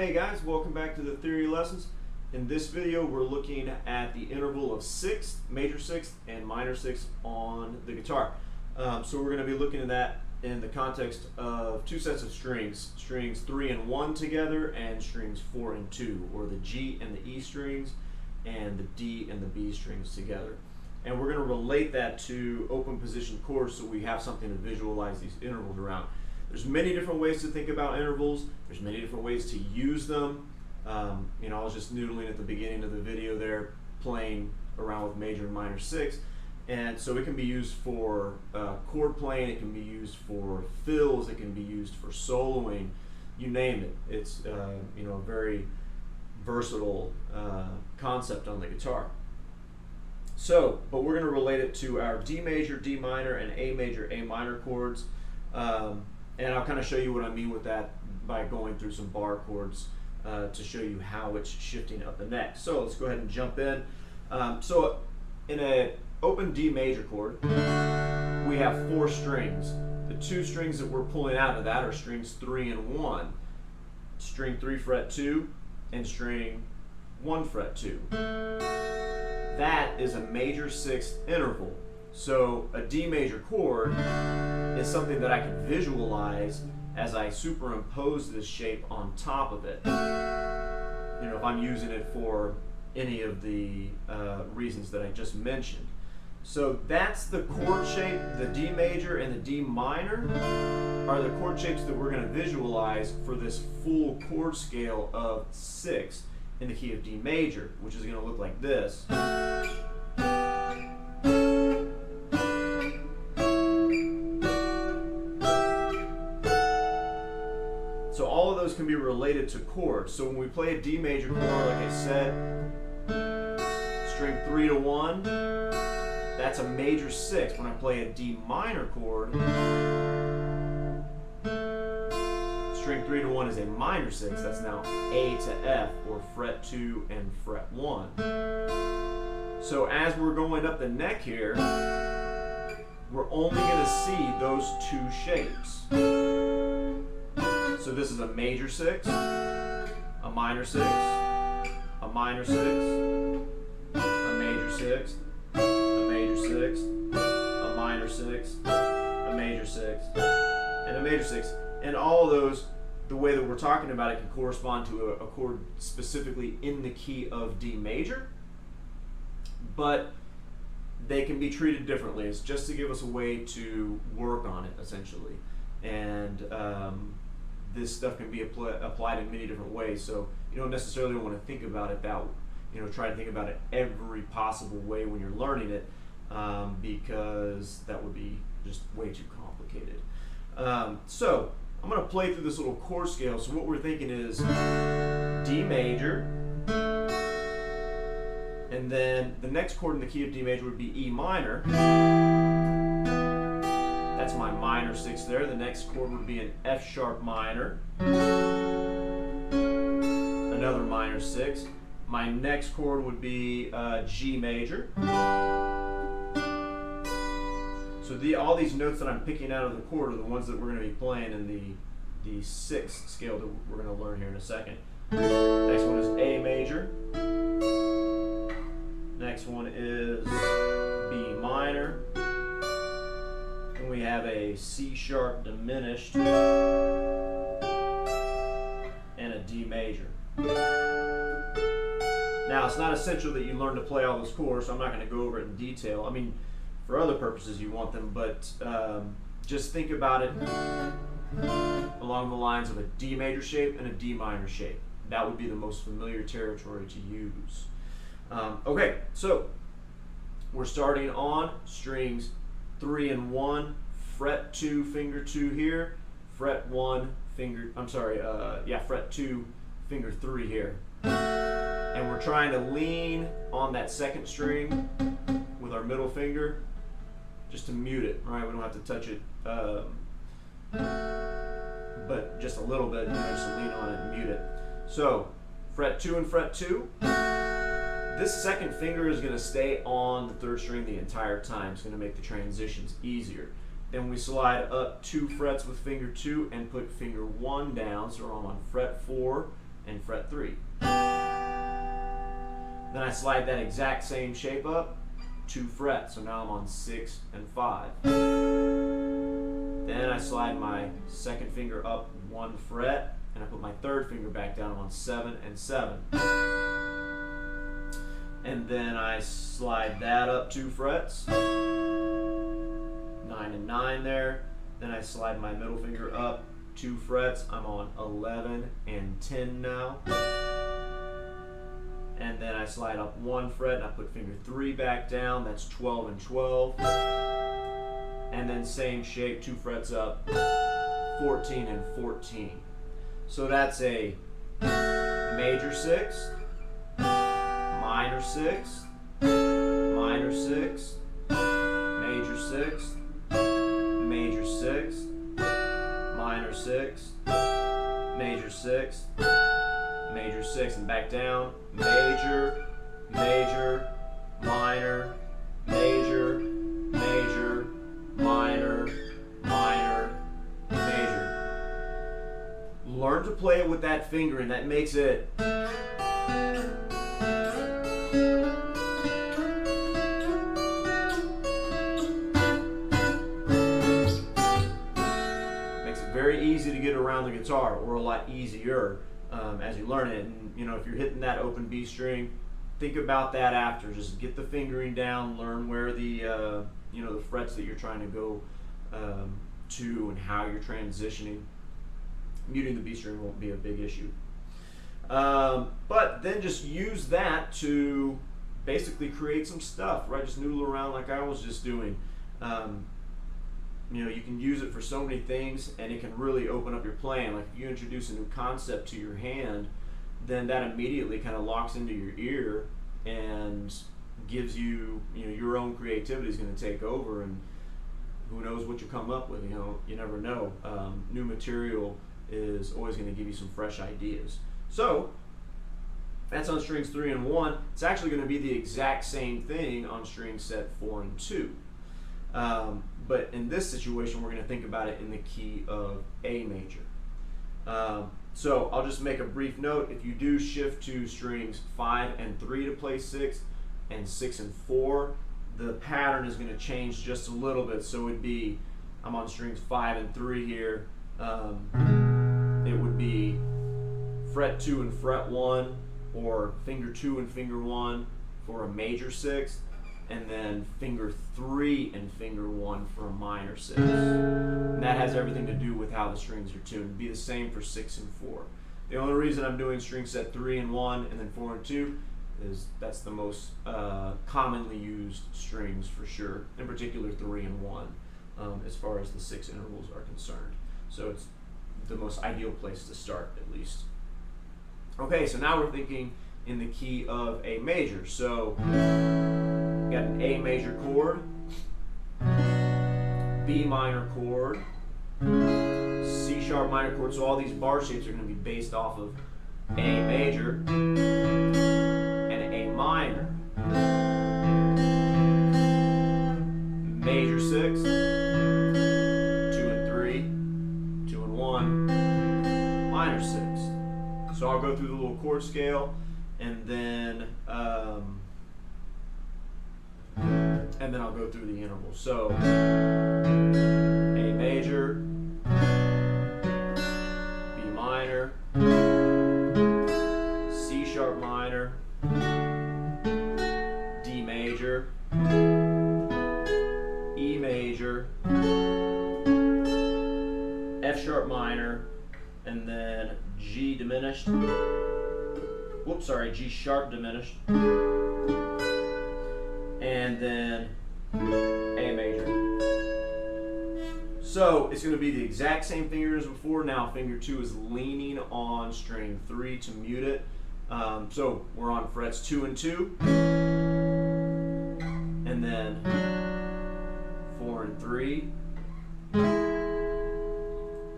Hey guys, welcome back to the theory lessons. In this video we're looking at the interval of sixth, major sixth, and minor sixth on the guitar. So we're going to be looking at that in the context of two sets of strings, strings 3 and 1 together and strings 4 and 2, or the G and the E strings and the D and the B strings together. And we're going to relate that to open position chords so we have something to visualize these intervals around. There's many different ways to think about intervals. There's many different ways to use them. I was just noodling at the beginning of the video there, playing around with major and minor sixth. And so it can be used for chord playing, it can be used for fills, it can be used for soloing, you name it. It's a very versatile concept on the guitar. So, but we're going to relate it to our D major, D minor, and A minor chords. And I'll kind of show you what I mean with that by going through some bar chords to show you how it's shifting up the neck. So let's go ahead and jump in. So in an open D major chord, we have 4 strings. The 2 strings that we're pulling out of that are strings 3 and 1. String 3 fret 2 and string 1 fret 2. That is a major sixth interval. So a D major chord is something that I can visualize as I superimpose this shape on top of it. If I'm using it for any of the reasons that I just mentioned. So that's the chord shape. The D major and the D minor are the chord shapes that we're going to visualize for this full chord scale of 6 in the key of D major, which is going to look like this. So all of those can be related to chords. So when we play a D major chord, like I said, string 3 to 1, that's a major sixth. When I play a D minor chord, string 3 to 1 is a minor sixth. That's now A to F, or fret 2 and fret 1. So as we're going up the neck here, we're only going to see those 2 shapes. So this is a major sixth, a minor sixth, a minor sixth, a major sixth, a major sixth, a minor sixth, a major sixth, and a major sixth. And all of those, the way that we're talking about it, can correspond to a chord specifically in the key of D major, but they can be treated differently. It's just to give us a way to work on it, essentially. And this stuff can be applied in many different ways, so you don't necessarily want to think about it try to think about it every possible way when you're learning it, because that would be just way too complicated. So I'm going to play through this little chord scale. So what we're thinking is D major, and then the next chord in the key of D major would be E minor. That's my minor sixth there. The next chord would be an F sharp minor, another minor sixth. My next chord would be G major. So all these notes that I'm picking out of the chord are the ones that we're going to be playing in the sixth scale that we're going to learn here in a second. Next one is A major. Next one is B minor. And we have a C sharp diminished and a D major. Now, it's not essential that you learn to play all those chords, so I'm not going to go over it in detail. I mean, for other purposes you want them, but just think about it along the lines of a D major shape and a D minor shape. That would be the most familiar territory to use. Okay, so we're starting on strings 3 and 1, fret 2, finger 2 here, fret 1, fret 2, finger 3 here. And we're trying to lean on that second string with our middle finger just to mute it, right? We don't have to touch it, but just a little bit, just to lean on it and mute it. So, fret 2 and fret 2. This second finger is going to stay on the 3rd string the entire time. It's going to make the transitions easier. Then we slide up 2 frets with finger 2 and put finger 1 down. So I'm on fret 4, and fret 3. Then I slide that exact same shape up 2 frets, so now I'm on 6 and 5. Then I slide my second finger up 1 fret, and I put my third finger back down. I'm on 7 and 7. And then I slide that up 2 frets, 9 and 9 there. Then I slide my middle finger up 2 frets. I'm on 11 and 10 now. And then I slide up 1 fret and I put finger 3 back down. That's 12 and 12. And then same shape, 2 frets up, 14 and 14. So that's a major 6, minor 6, minor 6, major 6, major 6, minor 6, major 6, major 6, and back down, major, major, minor, major, major, minor, minor, major. Learn to play it with that finger, and that makes it very easy to get around the guitar, or a lot easier as you learn it. And you know, if you're hitting that open B string, think about that after. Just get the fingering down, learn where the the frets that you're trying to go to and how you're transitioning. Muting the B string won't be a big issue. But then just use that to basically create some stuff, right? Just noodle around like I was just doing. You can use it for so many things, and it can really open up your playing. Like if you introduce a new concept to your hand, then that immediately kind of locks into your ear and gives you, your own creativity is going to take over, and who knows what you come up with. You never know. New material is always going to give you some fresh ideas. So that's on strings 3 and 1. It's actually going to be the exact same thing on string set 4 and 2. But in this situation, we're going to think about it in the key of A major. So I'll just make a brief note. If you do shift to strings 5 and 3 to play 6, and 6 and 4, the pattern is going to change just a little bit. So it'd be, I'm on strings 5 and 3 here. It would be fret 2 and fret 1, or finger 2 and finger 1 for a major 6. And then finger 3 and finger 1 for a minor 6. And that has everything to do with how the strings are tuned. It'd be the same for 6 and 4. The only reason I'm doing string set 3 and 1 and then 4 and 2 is that's the most commonly used strings for sure, in particular 3 and 1, as far as the 6 intervals are concerned. So it's the most ideal place to start, at least. Okay, so now we're thinking in the key of A major. So got an A major chord, B minor chord, C sharp minor chord. So all these bar shapes are going to be based off of A major and A minor. Major 6, 2 and 3, 2 and 1, minor 6. So I'll go through the little chord scale, and then I'll go through the intervals. So A major, B minor, C sharp minor, D major, E major, F sharp minor, and then G diminished. Whoops, sorry, G sharp diminished. And then A major. So it's going to be the exact same finger as before. Now finger 2 is leaning on string 3 to mute it. So we're on frets 2 and 2. And then 4 and 3.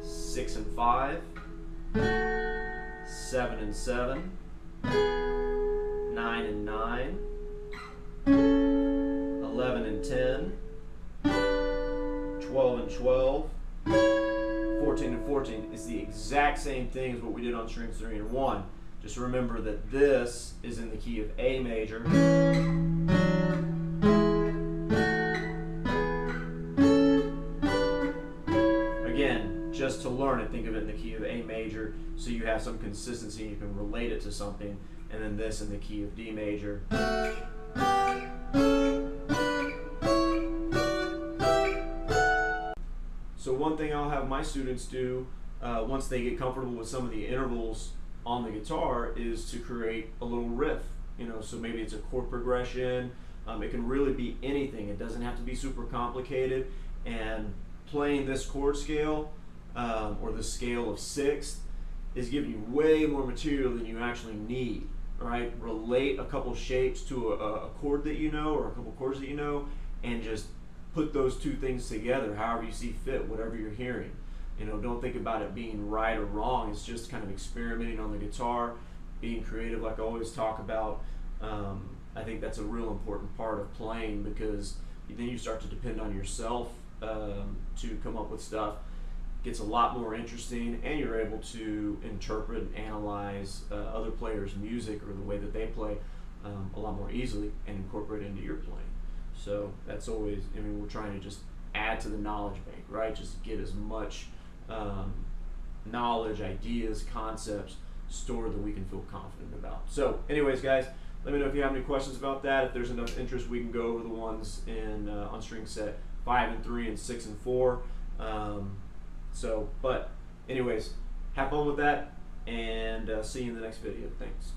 6 and 5. 7 and 7. 9 and 9. 11 and 10, 12 and 12, 14 14 and 14. It's the exact same thing as what we did on strings 3 and 1. Just remember that this is in the key of A major. Again, just to learn it, think of it in the key of A major so you have some consistency and you can relate it to something. And then this in the key of D major. So one thing I'll have my students do once they get comfortable with some of the intervals on the guitar is to create a little riff. So maybe it's a chord progression. It can really be anything. It doesn't have to be super complicated. And playing this chord scale or the scale of sixth is giving you way more material than you actually need. Right? Relate a couple shapes to a chord that you know or a couple chords that you know, and just put those two things together however you see fit, whatever you're hearing. Don't think about it being right or wrong. It's just kind of experimenting on the guitar, being creative like I always talk about. I think that's a real important part of playing, because then you start to depend on yourself to come up with stuff. It gets a lot more interesting, and you're able to interpret and analyze other players' music or the way that they play a lot more easily and incorporate it into your playing. So that's always, we're trying to just add to the knowledge bank, right? Just get as much knowledge, ideas, concepts stored that we can feel confident about. So anyways, guys, let me know if you have any questions about that. If there's enough interest, we can go over the ones in on string set 5 and 3 and 6 and 4. But anyways, have fun with that, and see you in the next video. Thanks.